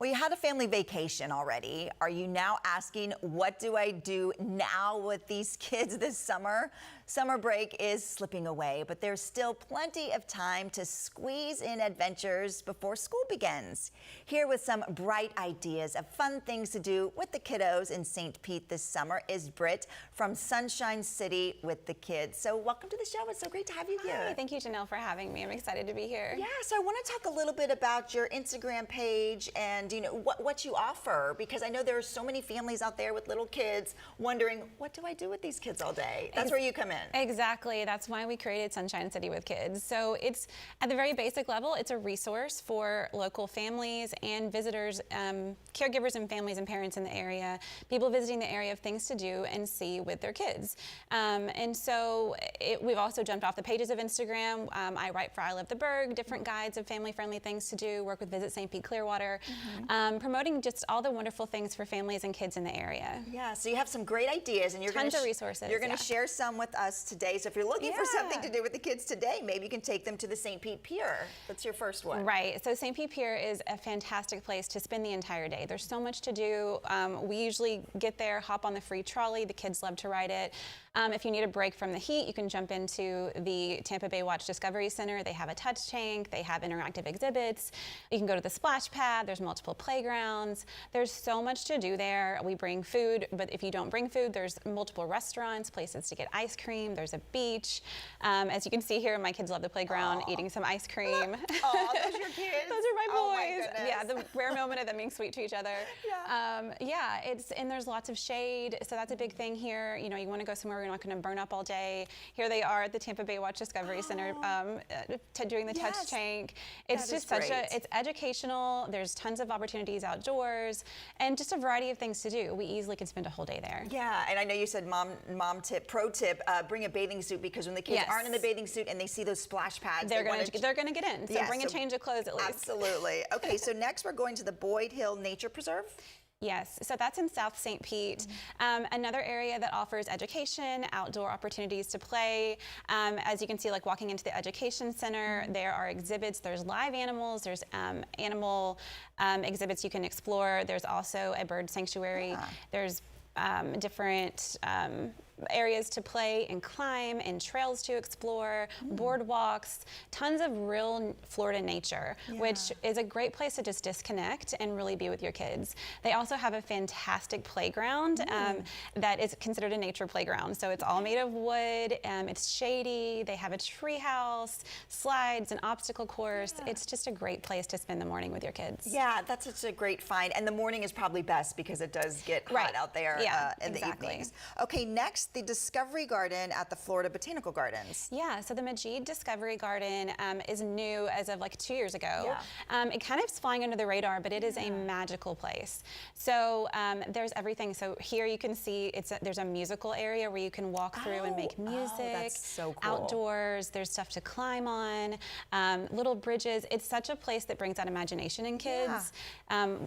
Well, you had a family vacation already. Are you now asking, what do I do now with these kids this summer? Summer break is slipping away, but there's still plenty of time to squeeze in adventures before school begins. Here with some bright ideas of fun things to do with the kiddos in St. Pete this summer is Britt from Sunshine City with the kids. So welcome to the show. It's so great to have you here. Hi, thank you, Janelle, for having me. I'm excited to be here. Yeah, so I want to talk a little bit about your Instagram page and what you offer, because I know there are so many families out there with little kids wondering, what do I do with these kids all day? That's where you come in. Exactly. That's why we created Sunshine City with Kids. So it's, at the very basic level, it's a resource for local families and visitors, caregivers and families and parents in the area, people visiting the area, of things to do and see with their kids. And so we've also jumped off the pages of Instagram. I write for I Love the Berg, different guides of family-friendly things to do, work with Visit St. Pete Clearwater, promoting just all the wonderful things for families and kids in the area. Yeah, so you have some great ideas, and you're tons of resources. You're going to share some with us today. So if you're looking for something to do with the kids today, maybe you can take them to the St. Pete Pier. That's your first one. Right. So St. Pete Pier is a fantastic place to spend the entire day. There's so much to do. We usually get there, hop on the free trolley. The kids love to ride it. If you need a break from the heat, you can jump into the Tampa Bay Watch Discovery Center. They have a touch tank. They have interactive exhibits. You can go to the splash pad. There's multiple playgrounds. There's so much to do there. We bring food, but if you don't bring food, there's multiple restaurants, places to get ice cream. There's a beach. As you can see here, my kids love the playground, eating some ice cream. Oh, those are your kids? Those are my boys. Oh my goodness. Yeah, the rare moment of them being sweet to each other. Yeah. And there's lots of shade, so that's a big thing here. You know, you want to go somewhere where you're not going to burn up all day. Here they are at the Tampa Bay Watch Discovery Center doing the touch tank. It's just it's educational. There's tons of opportunities outdoors and just a variety of things to do. We easily can spend a whole day there. Yeah, and I know you said pro tip, bring a bathing suit, because when the kids aren't in the bathing suit and they see those splash pads, they're going to get in. So bring a change of clothes at least. Absolutely. Okay, so next we're going to the Boyd Hill Nature Preserve. Yes, so that's in South St. Pete. Another area that offers education, outdoor opportunities to play. As you can see, like walking into the education center, there are exhibits. There's live animals. There's animal exhibits you can explore. There's also a bird sanctuary. There's different areas to play and climb and trails to explore, boardwalks, tons of real Florida nature, which is a great place to just disconnect and really be with your kids. They also have a fantastic playground that is considered a nature playground. So it's all made of wood, it's shady, they have a tree house, slides, an obstacle course. It's just a great place to spend the morning with your kids. Yeah, that's such a great find. And the morning is probably best because it does get hot out there in the evenings. Okay, next, the Discovery Garden at the Florida Botanical Gardens. Yeah, so the Majid Discovery Garden is new as of like 2 years ago. It kind of is flying under the radar, but it is a magical place. So there's everything. So here you can see there's a musical area where you can walk through and make music. That's so cool. Outdoors, there's stuff to climb on, little bridges. It's such a place that brings out imagination in kids.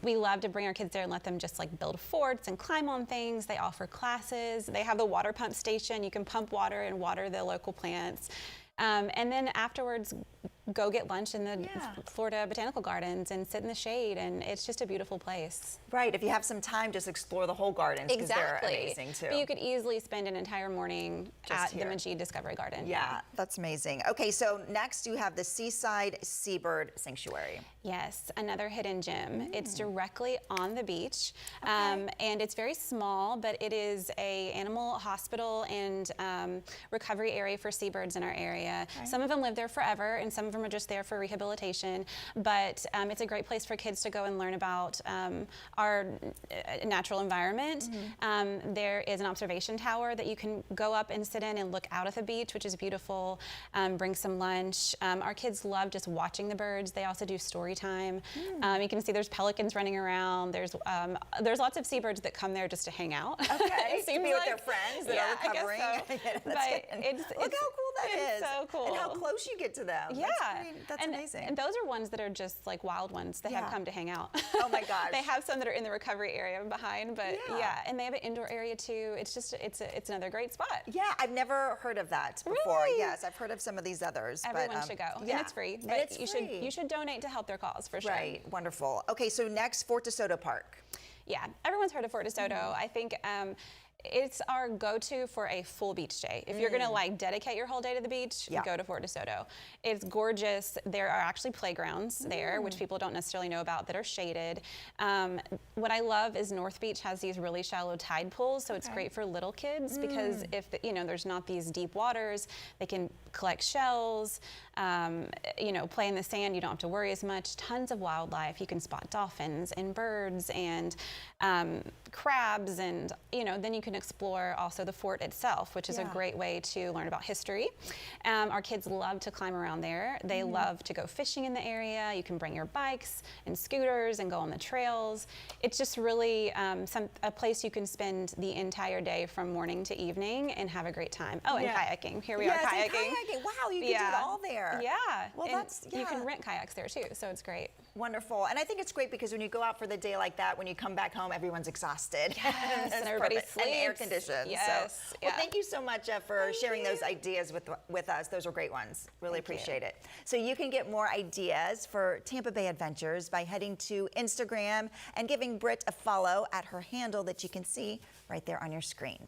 We love to bring our kids there and let them just like build forts and climb on things. They offer classes. They have the water pump station. You can pump water and water the local plants. And then afterwards, go get lunch in the Florida Botanical Gardens and sit in the shade, and it's just a beautiful place. Right, if you have some time, just explore the whole gardens, because they're amazing too. But you could easily spend an entire morning at the Majid Discovery Garden. Yeah, that's amazing. Okay, so next you have the Seaside Seabird Sanctuary. Yes, another hidden gem. It's directly on the beach, and it's very small, but it is a animal hospital and recovery area for seabirds in our area. Some of them live there forever, and some of them are just there for rehabilitation, but it's a great place for kids to go and learn about our natural environment. There is an observation tower that you can go up and sit in and look out at the beach, which is beautiful. Bring some lunch. Our kids love just watching the birds. They also do story time. You can see there's pelicans running around. There's lots of seabirds that come there just to hang out. Okay, to be with their friends that are recovering. I guess so. Look how cool that is. It's so cool. And how close you get to them. Yeah, That's amazing. And those are ones that are just like wild ones that have come to hang out. Oh my gosh. They have some that are in the recovery area behind, but and they have an indoor area too. It's just, it's another great spot. Yeah, I've never heard of that before. Really? Yes, I've heard of some of these others. Everyone should go. And it's free. But it's free. You should donate to help their cause for sure. Right, wonderful. Okay, so next, Fort DeSoto Park. Yeah, everyone's heard of Fort DeSoto. I think it's our go-to for a full beach day. If you're gonna like dedicate your whole day to the beach, go to Fort DeSoto. It's gorgeous. There are actually playgrounds there, which people don't necessarily know about, that are shaded. What I love is North Beach has these really shallow tide pools, so it's great for little kids because if there's not these deep waters, they can collect shells, play in the sand. You don't have to worry as much. Tons of wildlife. You can spot dolphins and birds and crabs, and then you can explore also the fort itself, which is a great way to learn about history. Our kids love to climb around there. They love to go fishing in the area. You can bring your bikes and scooters and go on the trails. It's just really a place you can spend the entire day from morning to evening and have a great time. Oh, and kayaking. Here we are kayaking. Wow, you can do it all there. Yeah. Well, you can rent kayaks there too, so it's great. Wonderful. And I think it's great because when you go out for the day like that, when you come back home, everyone's exhausted. Yes, and everybody sleeps. And air conditioned. Yes. So, well, thank you so much for sharing those ideas with us. Those were great ones. Really appreciate it. So you can get more ideas for Tampa Bay Adventures by heading to Instagram and giving Britt a follow at her handle that you can see right there on your screen.